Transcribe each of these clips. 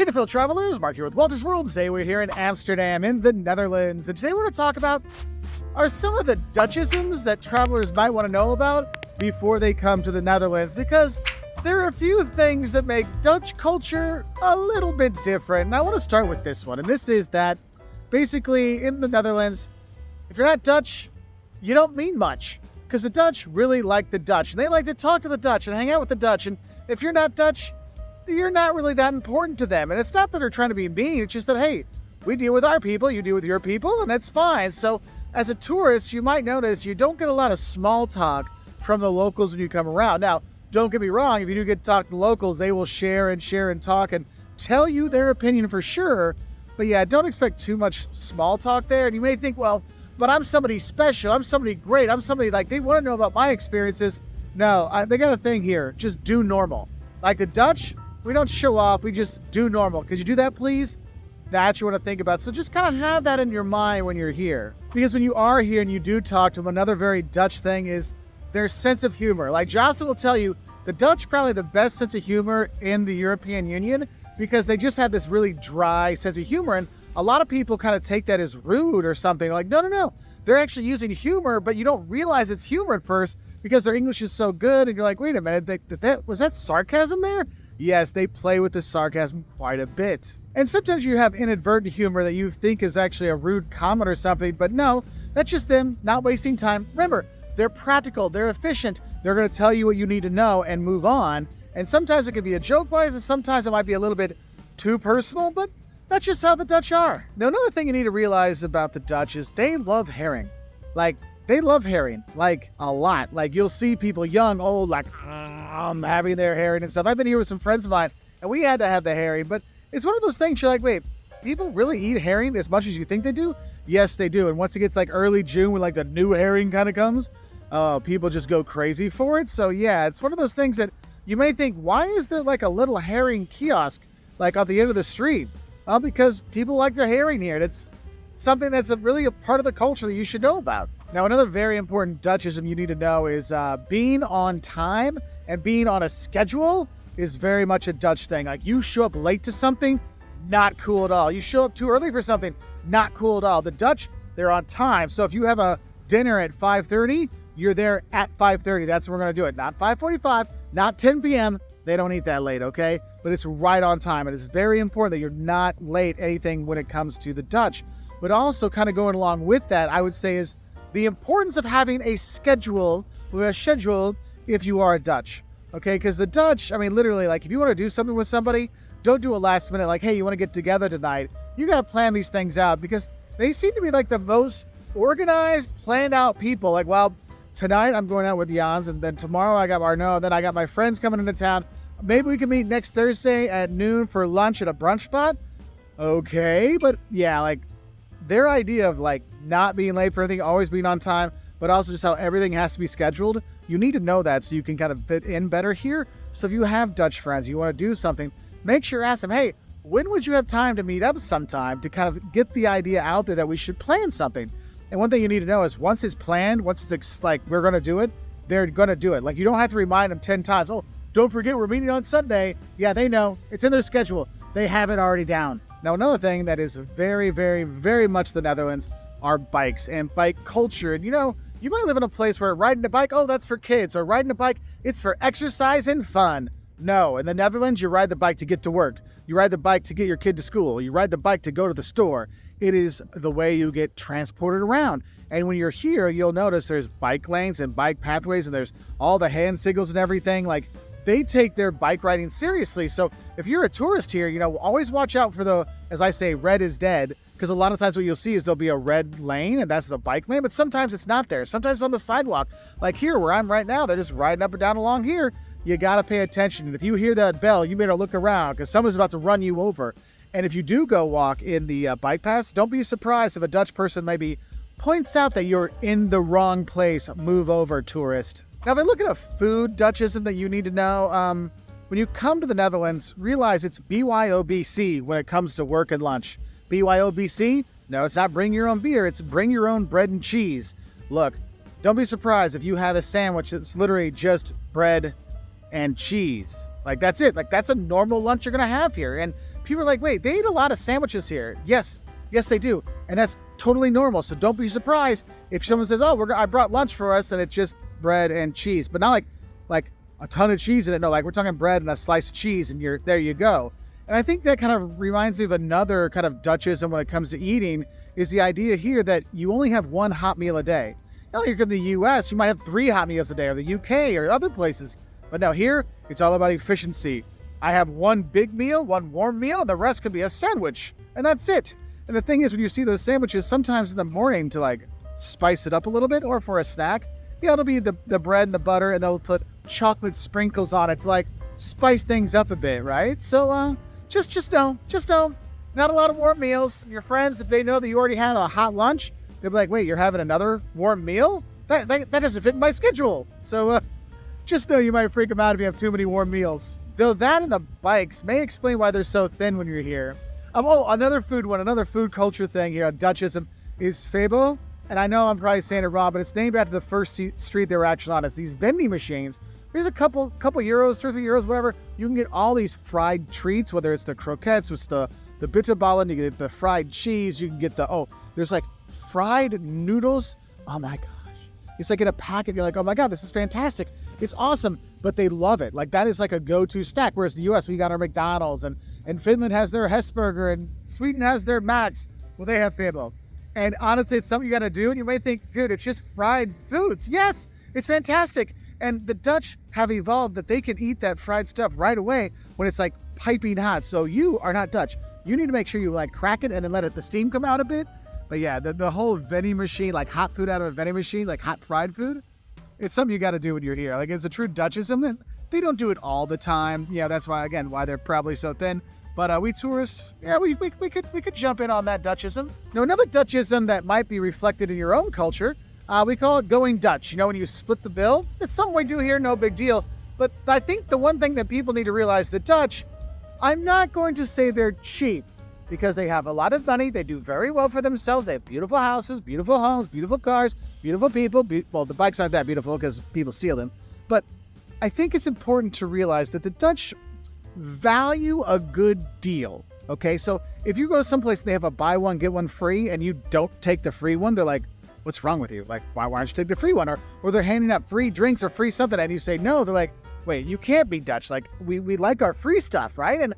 Hey there, fellow travelers. Mark here with Wolters World. Today we're here in Amsterdam in the Netherlands. And today we're going to talk about are some of the Dutchisms that travelers might want to know about before they come to the Netherlands, because there are a few things that make Dutch culture a little bit different. And I want to start with this one. And this is that basically in the Netherlands, if you're not Dutch, you don't mean much, because the Dutch really like the Dutch. And they like to talk to the Dutch and hang out with the Dutch. And if you're not Dutch, you're not really that important to them. And it's not that they're trying to be mean. It's just that, hey, we deal with our people, you deal with your people, and that's fine. So as a tourist, you might notice you don't get a lot of small talk from the locals when you come around. Now, don't get me wrong. If you do get to talk to locals, they will share and talk and tell you their opinion for sure. But yeah, don't expect too much small talk there. And you may think, well, but I'm somebody special. I'm somebody great. I'm somebody like they want to know about my experiences. No, they got a thing here. Just do normal. Like the Dutch, we don't show off, we just do normal. Could you do that, please? That's what you want to think about. So just kind of have that in your mind when you're here. Because when you are here and you do talk to them, another very Dutch thing is their sense of humor. Like Jocelyn will tell you, the Dutch probably the best sense of humor in the European Union, because they just have this really dry sense of humor. And a lot of people kind of take that as rude or something. Like, no. They're actually using humor, but you don't realize it's humor at first because their English is so good. And you're like, wait a minute, was that sarcasm there? Yes, they play with the sarcasm quite a bit. And sometimes you have inadvertent humor that you think is actually a rude comment or something, but no, that's just them not wasting time. Remember, they're practical, they're efficient, they're going to tell you what you need to know and move on. And sometimes it can be a joke-wise, and sometimes it might be a little bit too personal, but that's just how the Dutch are. Now, another thing you need to realize about the Dutch is they love herring. Like, they love herring, like, a lot. Like, you'll see people young, old, like, having their herring and stuff. I've been here with some friends of mine, and we had to have the herring, but it's one of those things you're like, wait, people really eat herring as much as you think they do? Yes, they do. And once it gets, like, early June when, like, the new herring kind of comes, people just go crazy for it. So, yeah, it's one of those things that you may think, why is there, like, a little herring kiosk, like, at the end of the street? Because people like their herring here, and it's something that's really a part of the culture that you should know about. Now, another very important Dutchism you need to know is being on time and being on a schedule is very much a Dutch thing. Like, you show up late to something, not cool at all. You show up too early for something, not cool at all. The Dutch, they're on time. So if you have a dinner at 5:30, you're there at 5:30. That's when we're going to do it. Not 5:45, not 10 p.m. They don't eat that late, okay? But it's right on time. And it's very important that you're not late anything when it comes to the Dutch. But also kind of going along with that, I would say is the importance of having a schedule if you are a Dutch, okay? Because the Dutch, I mean, literally, like if you want to do something with somebody, don't do a last minute, like, hey, you want to get together tonight? You got to plan these things out, because they seem to be like the most organized, planned out people. Like, well, tonight I'm going out with Jans, and then tomorrow I got Arnaud, and then I got my friends coming into town. Maybe we can meet next Thursday at noon for lunch at a brunch spot. Okay, but yeah, like their idea of like not being late for anything, always being on time, but also just how everything has to be scheduled. You need to know that so you can kind of fit in better here. So if you have Dutch friends, you want to do something, make sure ask them, hey, when would you have time to meet up sometime, to kind of get the idea out there that we should plan something. And one thing you need to know is once it's planned, once it's like we're going to do it, they're going to do it. Like you don't have to remind them 10 times. Oh, don't forget we're meeting on Sunday. Yeah, they know. It's in their schedule. They have it already down. Now, another thing that is very, very, very much the Netherlands are bikes and bike culture. And, you know, you might live in a place where riding a bike, oh, that's for kids. Or riding a bike, it's for exercise and fun. No, in the Netherlands, you ride the bike to get to work. You ride the bike to get your kid to school. You ride the bike to go to the store. It is the way you get transported around. And when you're here, you'll notice there's bike lanes and bike pathways, and there's all the hand signals and everything. Like, they take their bike riding seriously. So if you're a tourist here, you know, always watch out for the, as I say, red is dead. Because a lot of times what you'll see is there'll be a red lane, and that's the bike lane. But sometimes it's not there. Sometimes it's on the sidewalk. Like here where I'm right now, they're just riding up and down along here. You got to pay attention. And if you hear that bell, you better look around because someone's about to run you over. And if you do go walk in the bike paths, don't be surprised if a Dutch person maybe points out that you're in the wrong place. Move over, tourist. Now, if I look at a food Dutchism that you need to know, when you come to the Netherlands, realize it's BYOBC when it comes to work and lunch. BYOBC? No, it's not bring your own beer. It's bring your own bread and cheese. Look, don't be surprised if you have a sandwich that's literally just bread and cheese. Like, that's it. Like, that's a normal lunch you're going to have here. And people are like, wait, they eat a lot of sandwiches here. Yes, they do. And that's totally normal. So don't be surprised if someone says, oh, I brought lunch for us and it's just bread and cheese, but not like a ton of cheese in it. No, like we're talking bread and a slice of cheese and there you go. And I think that kind of reminds me of another kind of Dutchism when it comes to eating, is the idea here that you only have one hot meal a day. Now, you're in the US, you might have 3 hot meals a day, or the UK or other places. But now here, it's all about efficiency. I have one big meal, one warm meal, and the rest could be a sandwich. And that's it. And the thing is, when you see those sandwiches, sometimes in the morning to like spice it up a little bit, or for a snack, it'll be the bread and the butter, and they'll put chocolate sprinkles on it to like spice things up a bit, right? So just know, not a lot of warm meals. Your friends, if they know that you already had a hot lunch, they'll be like, wait, you're having another warm meal? That doesn't fit in my schedule. So just know you might freak them out if you have too many warm meals. Though that and the bikes may explain why they're so thin when you're here. Another food culture thing here on Dutchism is Febo. And I know I'm probably saying it wrong, but it's named after the first street they were actually on. It's these vending machines. There's a couple euros, 2 or 3 euros, whatever. You can get all these fried treats, whether it's the croquettes, with the bitterballen, you get the fried cheese, you can get there's like fried noodles. Oh my gosh. It's like in a packet. You're like, oh my God, this is fantastic. It's awesome. But they love it. Like that is like a go-to snack. Whereas the US, we got our McDonald's, and Finland has their Hesburger, and Sweden has their Max. Well, they have Febo. And honestly, it's something you got to do. And you might think, dude, it's just fried foods. Yes, it's fantastic. And the Dutch have evolved that they can eat that fried stuff right away when it's like piping hot. So you are not Dutch. You need to make sure you like crack it and then let the steam come out a bit. But yeah, the whole vending machine, like hot food out of a vending machine, like hot fried food, it's something you got to do when you're here. Like it's a true Dutchism. They don't do it all the time. Yeah, that's why they're probably so thin. But we tourists, yeah, we could jump in on that Dutchism. Now, another Dutchism that might be reflected in your own culture, we call it going Dutch. You know, when you split the bill, it's something we do here, no big deal. But I think the one thing that people need to realize, the Dutch, I'm not going to say they're cheap, because they have a lot of money. They do very well for themselves. They have beautiful houses, beautiful homes, beautiful cars, beautiful people. Well, the bikes aren't that beautiful because people steal them. But I think it's important to realize that the Dutch value a good deal. Okay, so if you go to someplace and they have a buy one, get one free, and you don't take the free one, they're like, what's wrong with you? Like, why don't you take the free one? Or they're handing out free drinks or free something, and you say no. They're like, wait, you can't be Dutch. Like, we like our free stuff, right? And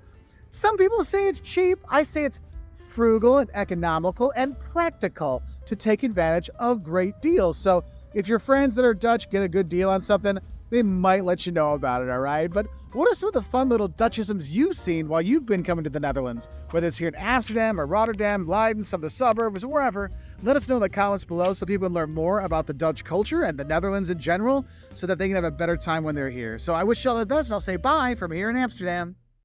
some people say it's cheap. I say it's frugal and economical and practical to take advantage of great deals. So if your friends that are Dutch get a good deal on something, they might let you know about it, all right? But what are some of the fun little Dutchisms you've seen while you've been coming to the Netherlands? Whether it's here in Amsterdam or Rotterdam, Leiden, some of the suburbs, or wherever, let us know in the comments below so people can learn more about the Dutch culture and the Netherlands in general so that they can have a better time when they're here. So I wish you all the best, and I'll say bye from here in Amsterdam.